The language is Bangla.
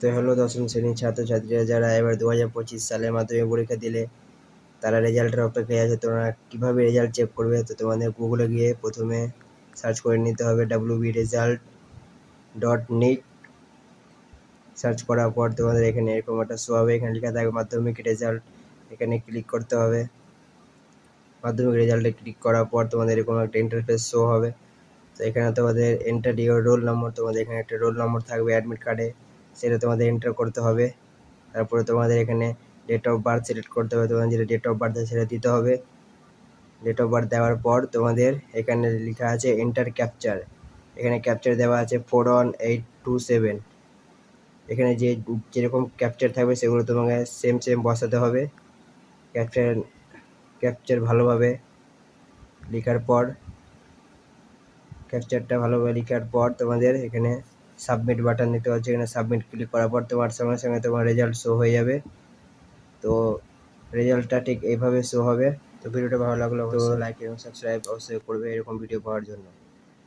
তো হলো দশম শ্রেণীর ছাত্রছাত্রীরা যারা এবার 2025 সালে মাধ্যমিক পরীক্ষা দিলে তারা রেজাল্টের অপেক্ষায় আছে। তোমরা কীভাবে রেজাল্ট চেক করবে? তো তোমাদের গুগলে গিয়ে প্রথমে সার্চ করে নিতে হবে wbresult.nic। সার্চ করার পর তোমাদের এখানে এরকম একটা শো হবে, এখানে লেখা থাকবে মাধ্যমিক রেজাল্ট। এখানে ক্লিক করতে হবে। মাধ্যমিক রেজাল্টে ক্লিক করার পর তোমাদের এরকম একটা ইন্টারফেস শো হবে। তো এখানে তোমাদের এন্টার ইওর রোল নম্বর, তোমাদের এখানে একটা রোল নম্বর থাকবে অ্যাডমিট কার্ডে, সেটা তোমাদের এন্টার করতে হবে। তারপরে তোমাদের এখানে ডেট অফ বার্থ সিলেক্ট করতে হবে, তোমাদের যেটা ডেট অফ বার্থ সেটা দিতে হবে। ডেট অফ বার্থ দেওয়ার পর তোমাদের এখানে লেখা আছে এন্টার ক্যাপচার। এখানে ক্যাপচার দেওয়া আছে 41827। এখানে যেরকম ক্যাপচার থাকবে সেগুলো তোমাকে সেম বসাতে হবে। ক্যাপচার ভালোভাবে লেখার পর তোমাদের এখানে সাবমিট বাটন দিতে হচ্ছে। এখানে সাবমিট ক্লিক করার পর তোমার সঙ্গে সঙ্গে তোমার রেজাল্ট শো হয়ে যাবে। তো রেজাল্টটা ঠিক এইভাবে শো হবে। তো ভিডিওটা ভালো লাগলো তো লাইক এবং সাবস্ক্রাইব অবশ্যই করবে এরকম ভিডিও পাওয়ার জন্য।